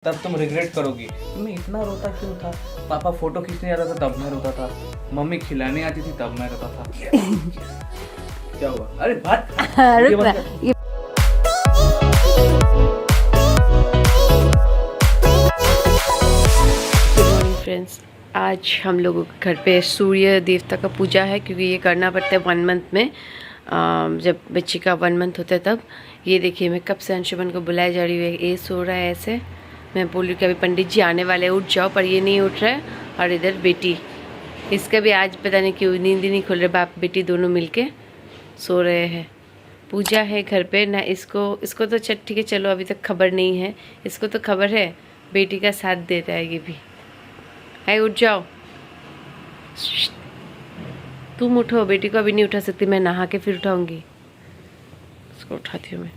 तब तुम रिग्रेट करोगी मैं इतना रोता क्यों था। पापा फोटो खींचने आता था तब मैं रोता था, मम्मी खिलाने आती थी तब मैं रोता था। क्या हुआ? अरे बात फ्रेंड्स, आज हम लोगों के घर पे सूर्य देवता का पूजा है, क्योंकि ये करना पड़ता है 1 मंथ में। जब बच्चे का 1 मंथ होता है तब। ये देखिए, मैं कब से अंशुमन को बुलाई जा रही हूँ, ये सो रहा है ऐसे। मैं बोल रही हूँ कि अभी पंडित जी आने वाले हैं, उठ जाओ, पर ये नहीं उठ रहा है। और इधर बेटी, इसका भी आज पता नहीं क्यों नींद ही नहीं खुल रहा। बाप बेटी दोनों मिलके सो रहे हैं। पूजा है घर पे ना, इसको तो ठीक है, चलो अभी तक खबर नहीं है। इसको तो खबर है, बेटी का साथ देता है ये भी। है, उठ जाओ, तुम उठो। बेटी को अभी नहीं उठा सकती, मैं नहा के फिर उठाऊंगी। उसको उठाती हूँ मैं।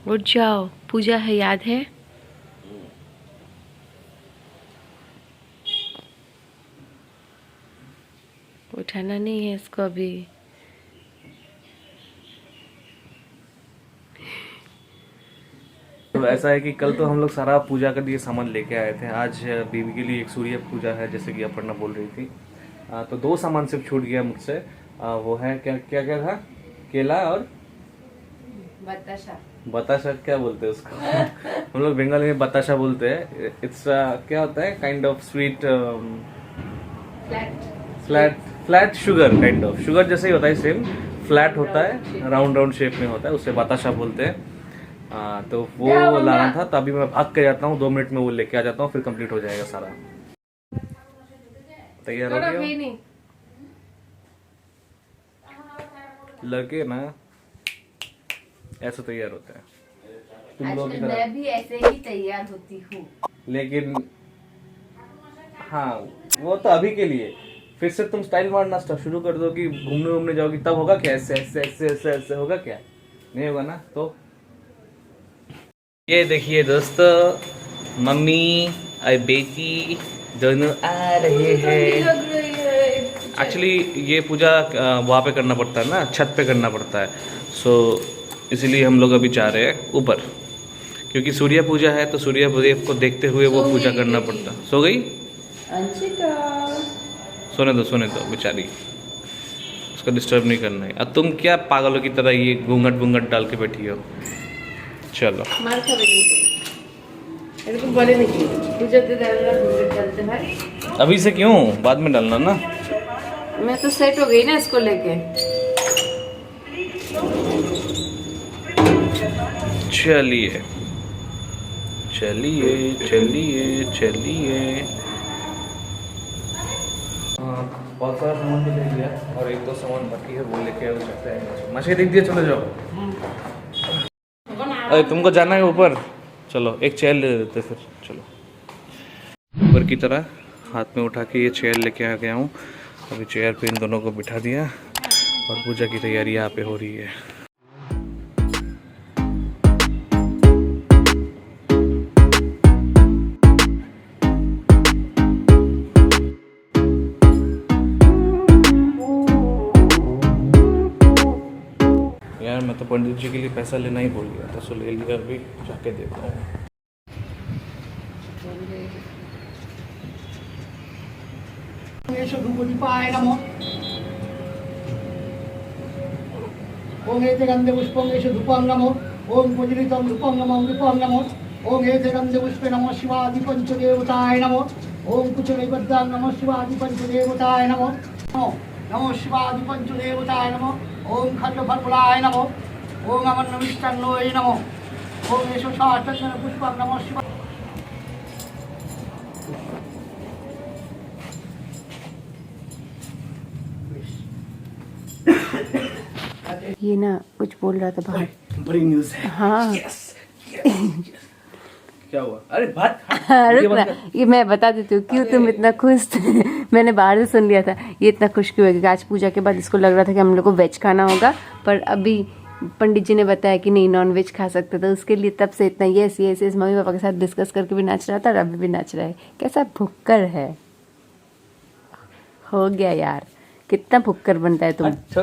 उठ जाओ, पूजा है, याद है? उठाना नहीं है इसको अभी। तो ऐसा है कि कल तो हम लोग सारा पूजा का लिए सामान लेके आए थे। आज बीवी के लिए एक सूर्य पूजा है, जैसे कि अपर्णा बोल रही थी। तो 2 सामान सिर्फ छूट गया मुझसे। वो है क्या क्या क्या था? केला और बताशा। बताशा क्या बोलते हैं उसको? हम लोग बंगाली में बताशा बोलते हैं। इट्स क्या होता है? Kind of sweet, flat sugar, kind of sugar जैसे ही होता है, सेम फ्लैट होता है, राउंड शेप में होता है, उसे बताशा बोलते हैं। तो वो लाना था, तो अभी मैं भाग के जाता हूँ, 2 मिनट में वो लेके आ जाता हूँ, फिर कंप्लीट हो जाएगा सारा। तैयार हो गया? लगे ना, ऐसा तैयार होता है। तुम लोग मैं भी ऐसे ही तैयार होती हूँ, लेकिन हाँ, वो तो अभी के लिए। फिर से तुम स्टाइल मारना शुरू कर दो कि घूमने जाओगी, तब होगा क्या? ऐसे ऐसे ऐसे ऐसे ऐसे होगा क्या? नहीं होगा ना। तो ये देखिए दोस्तों, मम्मी और बेटी दोनों आ रहे हैं। एक्चुअली ये पूजा वहाँ पे करना पड़ता है ना, छत पे करना पड़ता है। सो इसीलिए हम लोग अभी जा रहे हैं ऊपर, क्योंकि सूर्य पूजा है, तो सूर्य देव को देखते हुए वो पूजा करना पड़ता। सो गई? सोने दो बेचारी, उसको डिस्टर्ब नहीं करना है। अब तुम क्या पागलों की तरह ये घूंघट डाल के बैठी हो? चलो अभी से क्यों, बाद में डालना ना। मैं तो सेट हो गई ना इसको लेके। चलिए चलिए चलिए चलिए। बहुत सारा सामान तो ले लिया, और 1-2 सामान बाकी है, वो लेके आ सकते हैं। मछली देख दिया, चलो जाओ। अरे तुमको जाना है ऊपर, चलो एक चेयर ले लेते फिर। चलो ऊपर की तरह हाथ में उठा के ये चेयर लेके आ गया हूँ। अभी चेयर पे इन दोनों को बिठा दिया, और पूजा की तैयारी यहाँ पे हो रही है। यार मैं तो पंडित जी के लिए पैसा लेना ही भूल गया था, सो ले लिया, अभी जाके देता हूँ। ओम एते गंधे पुष्पं एष धूपं नमो। ओम पूजनितं धूपं नमो विपं नमो। ओम एते गंधे पुष्पे नमो शिवादि पंचदेवताय नमो। ओम कुचनैवेद्यां नमो शिवादि पंचदेवताय नमो। नमो शिवादि पंचदेवताय नमो। ओम खड्गफलफलाय नमो। ओम अमन्नमिष्टान्नोय नमो। ओम एष शास्त्रचरण पुष्पं नमो शिवा। ये ना कुछ बोल रहा था बाहर। बड़ी न्यूज़ है। हाँ। क्या हुआ? अरे बात रुक ना, ये मैं बता देती हूँ क्यों तुम इतना खुश थे। मैंने बाहर से सुन लिया था। ये इतना खुश क्यों है? क्योंकि आज पूजा के बाद इसको लग रहा था कि हम लोग को वेज खाना होगा, पर अभी पंडित जी ने बताया कि नहीं, नॉन वेज खा सकते, तो उसके लिए तब से इतना yes yes yes mummy papa के साथ डिस्कस करके भी नाच रहा था, और अभी भी नाच रहा है। कैसा भुक्कर है, हो गया यार, कितना भुक्कर बनता है तुम। अच्छा।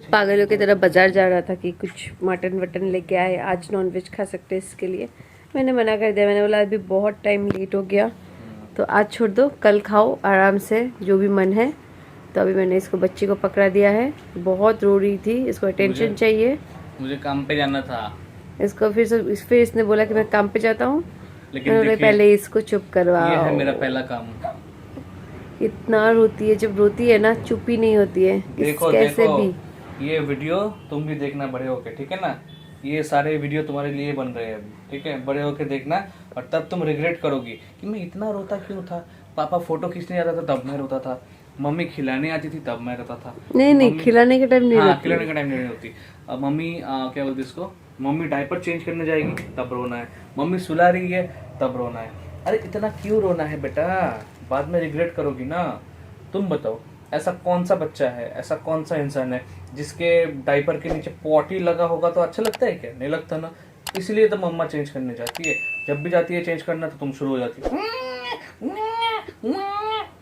पागलों की तरह बाजार जा रहा था कि कुछ मटन वटन लेके आए, आज नॉन वेज खा सकते हैं इसके लिए। मैंने मना कर दिया, मैंने बोला अभी बहुत टाइम लेट हो गया तो आज छोड़ दो, कल खाओ आराम से जो भी मन है। तो अभी मैंने इसको बच्ची को पकड़ा दिया है, बहुत रो रही थी, इसको अटेंशन चाहिए। मुझे काम पे जाना था, इसको फिर इसने बोला कि मैं काम पे जाता हूँ, लेकिन देखिए, पहले इसको चुप करवाओ। ये है मेरा पहला काम। इतना रोती है, जब रोती है ना चुप ही नहीं होती है देखो कैसे देखो, भी। ये वीडियो तुम भी देखना बड़े होके, ठीक है ना। ये सारे वीडियो तुम्हारे लिए बन रहे हैं अभी, ठीक है। बड़े होके देखना और तब तुम रिग्रेट करोगी कि मैं इतना रोता क्यों था। पापा फोटो खींचने आता था तब मैं रोता था, मम्मी खिलाने आती थी तब मैं रोता था। नहीं खिलाने के टाइम नहीं हाँ, रोती। खिलाने का टाइम नहीं होती। अब मम्मी क्या बोलती इसको, मम्मी डायपर चेंज करने जाएगी तब रोना है, मम्मी सुला रही है तब रोना है। अरे इतना क्यों रोना है बेटा, बाद में रिग्रेट करोगी ना। तुम बताओ, ऐसा कौन सा बच्चा है, ऐसा कौन सा इंसान है जिसके डायपर के नीचे पॉटी लगा होगा तो अच्छा लगता है क्या? नहीं लगता ना। इसलिए तो मम्मा चेंज करने जाती है, जब भी जाती है चेंज करना तो तुम शुरू हो जाती हो,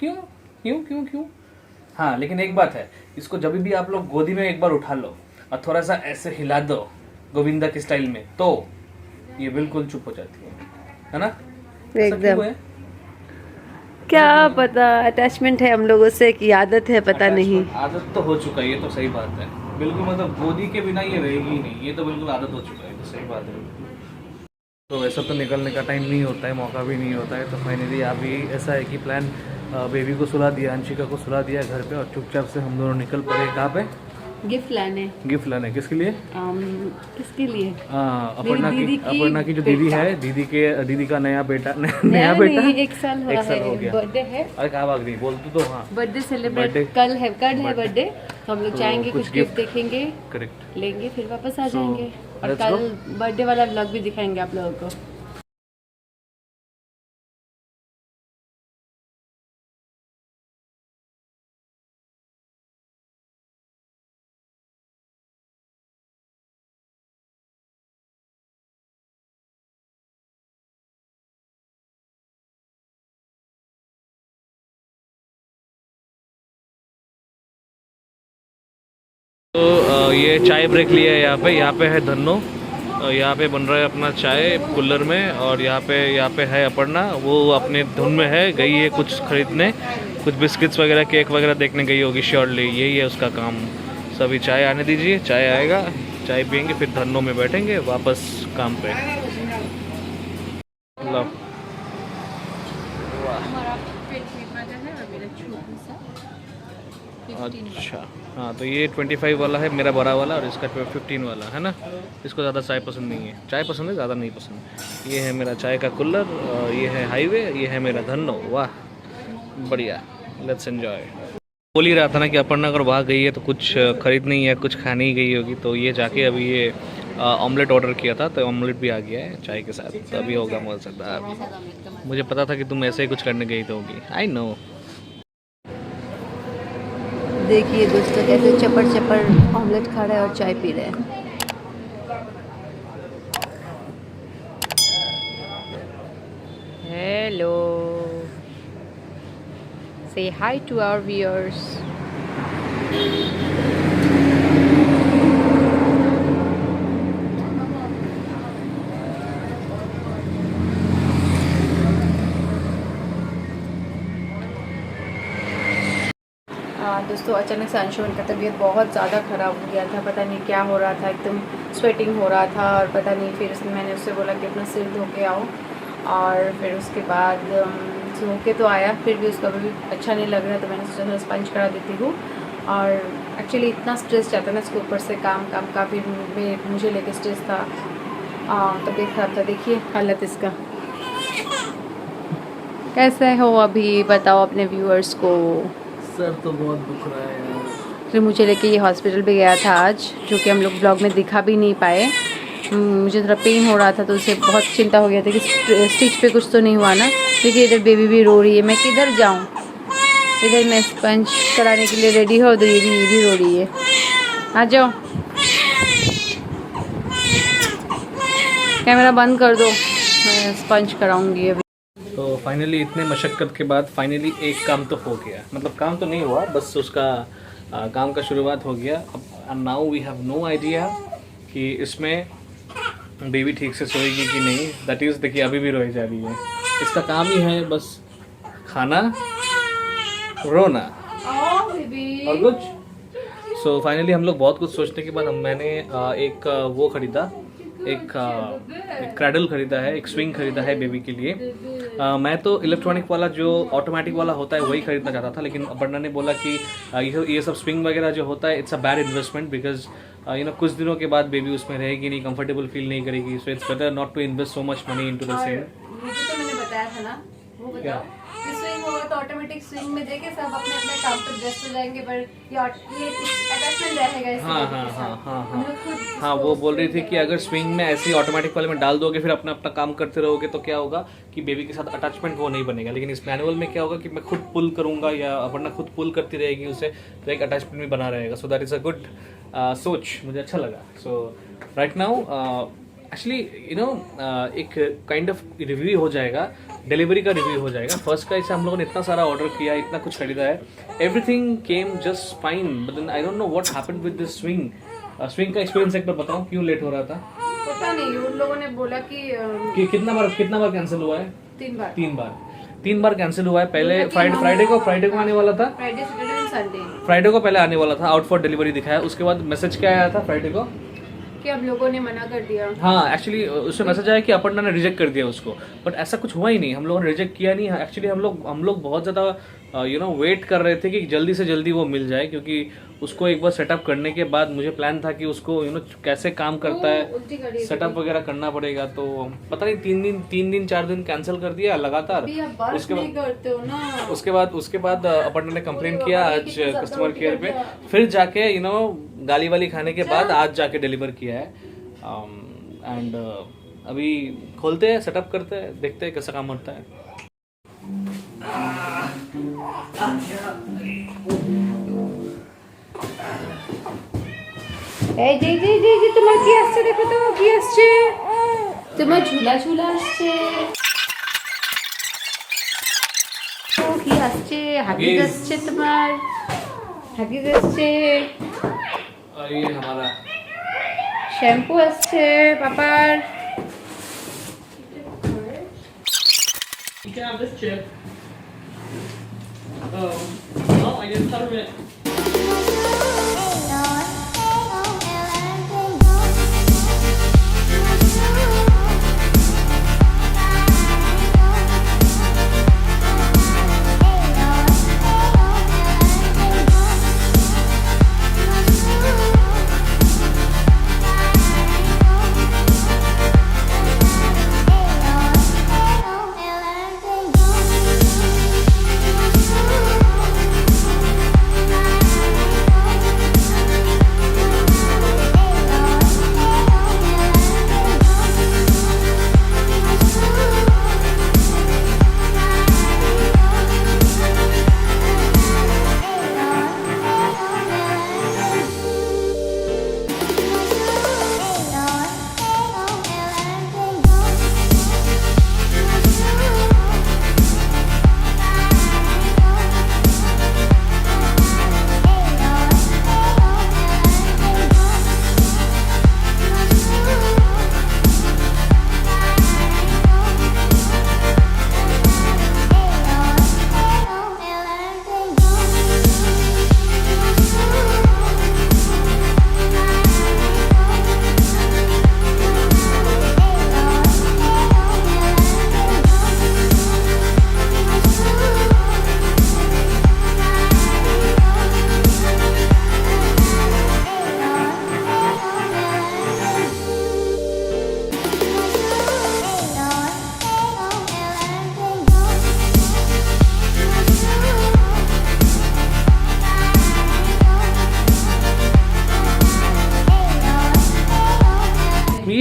क्यों क्यों क्यों क्यों। हाँ, लेकिन एक बात है, इसको जब भी आप लोग गोदी में एक बार उठा लो और थोड़ा सा ऐसे हिला दो गोविंदा के स्टाइल में, तो ये बिल्कुल चुप हो जाती है ना। ऐसा क्यों एकदम है? क्या पता, अटैचमेंट है हम लोगों से कि आदत है, पता नहीं। आदत तो हो चुका है, ये तो सही बात है बिल्कुल। मतलब गोदी के बिना ये रहेगी ही नहीं, ये तो बिल्कुल आदत हो चुका है, तो सही बात है। तो वैसा तो निकलने का टाइम नहीं होता है, मौका भी नहीं होता है। तो फाइनली अभी ऐसा है कि प्लान, बेबी को सुला दिया, अंशिका को सुला दिया घर पे, और चुपचाप से हम दोनों निकल पड़े। कहाँ पे? गिफ्ट लाने। गिफ्ट लाने। किसके लिए? किसके लिए? अपर्णा की जो दीदी है, दीदी का नया बेटा, नया बेटा नहीं, 1 साल एक साल हो गया। बर्थडे है। अरे क्या भाग रही, बोल तो हाँ। बर्थडे सेलिब्रेट कल है बर्थडे, तो हम लोग जाएंगे, कुछ गिफ्ट देखेंगे, करेक्ट, लेंगे, फिर वापस आ जाएंगे। और let's कल बर्थडे वाला व्लॉग भी दिखाएंगे आप लोगों को। तो ये चाय ब्रेक लिया है यहाँ पे है धन्नो, यहाँ पे बन रहा है अपना चाय कूलर में। और यहाँ पे है अपर्णा, वो अपने धुन में है, गई है कुछ खरीदने, कुछ बिस्किट्स वगैरह केक वगैरह देखने गई होगी श्योरली, यही है उसका काम। सभी चाय आने दीजिए, चाय आएगा, चाय पियेंगे, फिर धन्नो में बैठेंगे वापस काम पे। लो अच्छा, हाँ तो ये 25 वाला है मेरा बड़ा वाला, और इसका 15 वाला है ना। इसको ज़्यादा चाय पसंद नहीं है, चाय पसंद है, ज़्यादा नहीं पसंद। ये है मेरा चाय का कुल्लर, और ये है हाईवे, ये है मेरा धन्नो। वाह बढ़िया, लेट्स एंजॉय। बोल ही रहा था ना कि अपर्णा अगर वहाँ गई है तो कुछ खरीदनी है, कुछ खाने ही गई होगी। तो ये जाके अभी ये ऑमलेट ऑर्डर किया था, तो ऑमलेट भी आ गया है चाय के साथ, तो अभी होगा मज़ेदार। मुझे पता था कि तुम ऐसे ही कुछ करने गई तो होगी, आई नो। देखिए दोस्तों कैसे चपर चपर ऑमलेट खा रहे हैं और चाय पी रहे हैं। Hello, say hi to our viewers. दोस्तों अचानक से अंशुमन का तबीयत बहुत ज़्यादा ख़राब हो गया था, पता नहीं क्या हो रहा था, एकदम स्वेटिंग हो रहा था, और पता नहीं, फिर मैंने उससे बोला कि अपना सिर धो के आओ, और फिर उसके बाद धो के तो आया, फिर भी उसका भी अच्छा नहीं लग रहा, तो मैंने सोचा स्पंज करा देती हूँ। और एक्चुअली इतना स्ट्रेस जाता है ना इसके ऊपर से, काम का भी मुझे लेके स्ट्रेस था, तबीयत खराब था। देखिए हालत इसका, कैसे हो अभी बताओ अपने व्यूअर्स को। सर तो बहुत दुख रहा है यार। फिर मुझे लेके ये हॉस्पिटल भी गया था आज, जो कि हम लोग ब्लॉग में दिखा भी नहीं पाए। मुझे थोड़ा पेन हो रहा था, तो उससे बहुत चिंता हो गया था कि स्टिच पे कुछ तो नहीं हुआ ना, क्योंकि इधर बेबी भी रो रही है, मैं किधर जाऊँ। इधर मैं स्पंज कराने के लिए रेडी हो, तो ये भी रो रही है। आ जाओ, कैमरा बंद कर दो, मैं स्पंज कराऊंगी अभी। तो फाइनली इतने मशक्क़त के बाद फाइनली एक काम तो हो गया, मतलब काम तो नहीं हुआ, बस उसका काम का शुरुआत हो गया। अब now we have no idea कि इसमें बेबी ठीक से सोएगी कि नहीं, दैट इज़ देखिए अभी भी रोई जा रही है। इसका काम ही है बस खाना, रोना और कुछ। सो फाइनली हम लोग बहुत कुछ सोचने के बाद मैंने एक वो ख़रीदा, एक क्रैडल ख़रीदा है, एक स्विंग ख़रीदा है बेबी के लिए। मैं तो इलेक्ट्रॉनिक वाला जो ऑटोमेटिक वाला होता है वही खरीदना चाहता था, लेकिन अपर्णा ने बोला कि ये सब स्विंग वगैरह जो होता है it's a bad investment, because कुछ दिनों के बाद बेबी उसमें रहेगी नहीं, कंफर्टेबल फील नहीं करेगी। So it's better not to invest so much money into the same. मुझे तो मैंने बताया था ना, वो बताओ कि स्विंग होगा तो ऑटोमेटिक स्विंग में देके सब अपने अपने काम पर व्यस्त हो जाएंगे, पर ये अटैचमेंट रहेगा इसके हाँ, वो बोल रही थी कि अगर स्विंग में ऐसे ऑटोमेटिक वाले में डाल दोगे फिर अपना अपना काम करते रहोगे तो क्या होगा कि बेबी के साथ अटैचमेंट वो नहीं बनेगा। लेकिन इस मैनुअल में क्या होगा कि मैं खुद पुल करूँगा या अपर्णा खुद पुल करती रहेगी उसे, तो एक अटैचमेंट भी बना रहेगा। So that is a good सोच, मुझे अच्छा लगा। सो राइट नाउ एक्चुअली एक काइंड ऑफ रिव्यू हो जाएगा, डिलीवरी का रिव्यू हो जाएगा। फर्स्ट का इसे हम लोगों ने इतना सारा ऑर्डर किया, इतना कुछ खरीदा है, everything came just fine, but then I don't know what happened with this swing. Swing का एक्सपीरियंस एक बार बताओ, क्यों लेट हो रहा था? पता नहीं, उन लोगों ने बोला कि कितना बार कैंसिल हुआ है? 3 बार कैंसिल हुआ है। पहले फ्राइडे को आने वाला था, Friday Saturday and Sunday. Friday को पहले आने वाला था, आउट फॉर डिलीवरी दिखाया। उसके बाद मैसेज क्या आया था फ्राइडे को कि हम लोगों ने मना कर दिया। हाँ, एक्चुअली उसमें मैसेज आया कि अपर्णा ने रिजेक्ट कर दिया उसको, बट ऐसा कुछ हुआ ही नहीं, हम लोगों ने रिजेक्ट किया नहीं। एक्चुअली हम लोग बहुत ज़्यादा वेट कर रहे थे कि जल्दी से जल्दी वो मिल जाए, क्योंकि उसको एक बार सेटअप करने के बाद मुझे प्लान था कि उसको कैसे काम करता है सेटअप वगैरह करना पड़ेगा। तो पता नहीं 3 दिन 4 दिन कैंसिल कर दिया लगातार। उसके बाद अपर्णा ने कंप्लेन किया आज कस्टमर केयर पे, फिर जाके गाली वाली खाने के बाद आज जाके डिलीवर किया है। एंड अभी खोलते हैं, सेटअप करते हैं, देखते हैं कैसा काम होता है। তোমার কি আসছে দেখো তো, কি আসছে? তোমার ঝুলা আসছে, কি আসছে? হাগিজ আসছে, তোমার হাগিজ আসছে, और ये हमारा শ্যাম্পু আসছে পাপার। You can have this chip. Oh, no, I didn't cover it.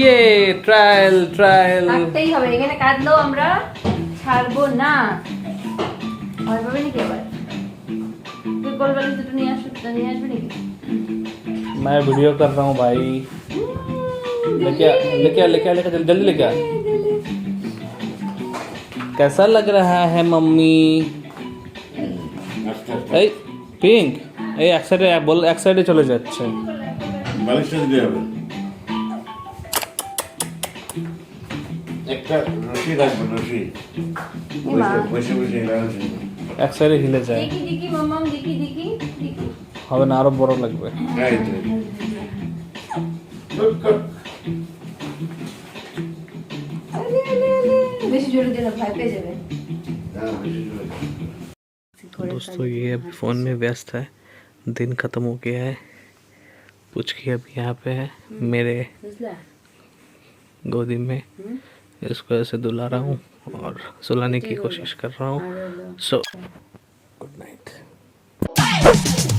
ये ट्रायल কাটতেই হবে, এখানে কাটলেও আমরা ছাড়বো না। ভয় পাবে নাকি আবার? তুই গোলবালি দুটো নিয়ে আসবে নাকি? मैं वीडियो कर रहा हूँ भाई, लेके जल्दी लेके आ। कैसा लग रहा है मम्मी? पिंक एक साइडे चले जाচ্ছে। রশি রাখবো রশি বসে বসে রাখছি এক সাইডে হিলে যায় देखी देखी मम्मा देखी देखी देखी হবে না আরো বড় লাগবে এই তো কট বেশি জোরে দিলে ভয় পেয়ে যাবে दोस्तों ये अभी फ़ोन में व्यस्त है दिन ख़त्म हो गया है पुचकी अभी यहाँ पे है मेरे गोदी में इसको ऐसे दुला रहा हूँ और सुलाने की कोशिश कर रहा हूँ सो गुड नाइट